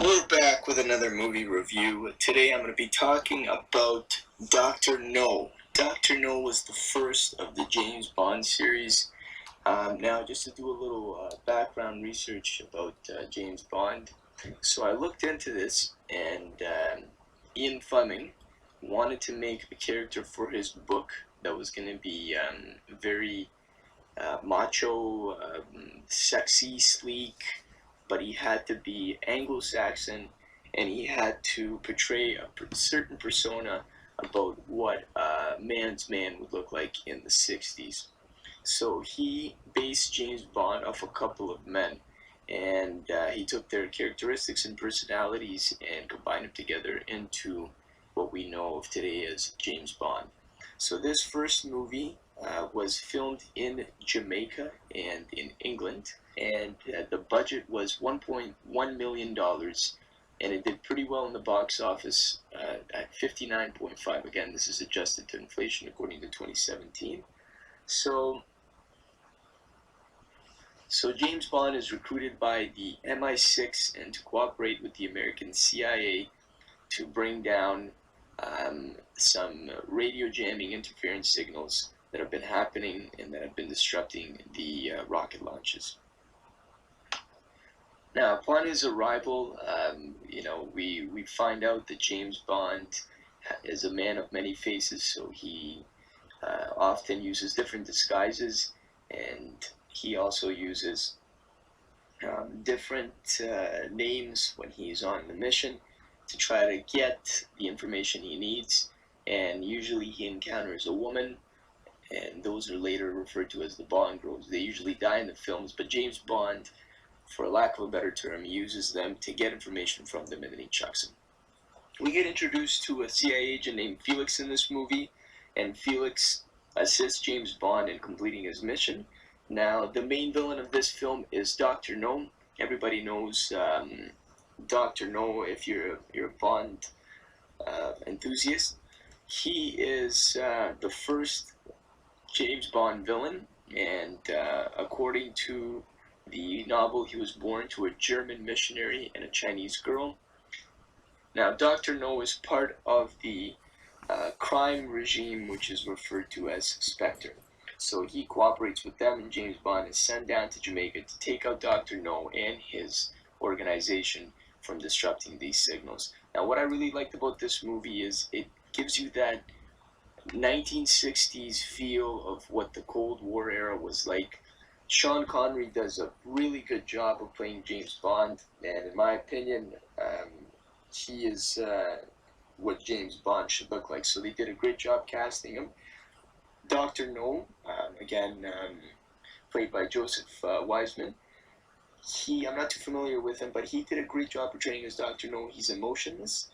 We're back with another movie review. Today I'm going to be talking about Dr. No. Dr. No was the first of the James Bond series. Now, just to do a little background research about James Bond. So I looked into this, and Ian Fleming wanted to make a character for his book that was going to be very macho, sexy, sleek, but he had to be Anglo-Saxon, and he had to portray a certain persona about what a man's man would look like in the 60s. So he based James Bond off a couple of men, and he took their characteristics and personalities and combined them together into what we know of today as James Bond. So this first movie was filmed in Jamaica and in England, and the budget was $1.1 million, and it did pretty well in the box office at 59.5. Again, this is adjusted to inflation according to 2017. So James Bond is recruited by the MI6 and to cooperate with the American CIA to bring down some radio jamming interference signals that have been happening and that have been disrupting the rocket launches. Now, upon his arrival, we find out that James Bond is a man of many faces, so he often uses different disguises, and he also uses different names when he's on the mission to try to get the information he needs. And usually he encounters a woman, and those are later referred to as the Bond girls. They usually die in the films, but James Bond, for lack of a better term, uses them to get information from them, and then he chucks them. We get introduced to a CIA agent named Felix in this movie, and Felix assists James Bond in completing his mission. Now, the main villain of this film is Dr. No. Everybody knows Dr. No if you're a Bond enthusiast. He is the first James Bond villain, and according to the novel, he was born to a German missionary and a Chinese girl. Now, Dr. No is part of the crime regime, which is referred to as Spectre. So he cooperates with them, and James Bond is sent down to Jamaica to take out Dr. No and his organization from disrupting these signals. Now, what I really liked about this movie is it gives you that 1960s feel of what the Cold War era was like. Sean Connery does a really good job of playing James Bond, and in my opinion, he is what James Bond should look like. So they did a great job casting him. Dr. No, again, played by Joseph Wiseman. I'm not too familiar with him, but he did a great job portraying as Dr. No. He's emotionless,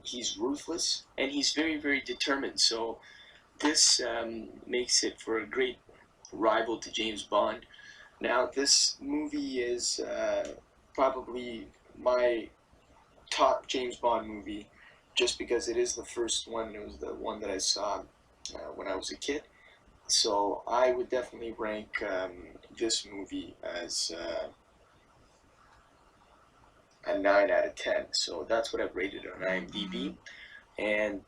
he's ruthless, and he's very, very determined. So this makes it for a great rival to James Bond. Now, this movie is probably my top James Bond movie, just because it is the first one. It was the one that I saw when I was a kid. So I would definitely rank this movie as a 9 out of 10. So that's what I've rated it on IMDb. And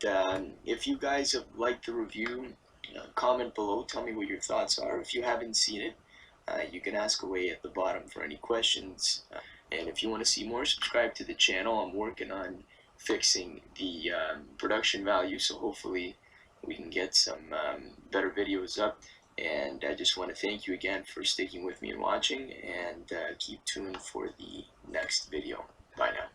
if you guys have liked the review, comment below, tell me what your thoughts are. If you haven't seen it, you can ask away at the bottom for any questions. And if you want to see more, subscribe to the channel. I'm working on fixing the production value, so hopefully we can get some better videos up. And I just want to thank you again for sticking with me and watching, and keep tuned for the next video. Bye now.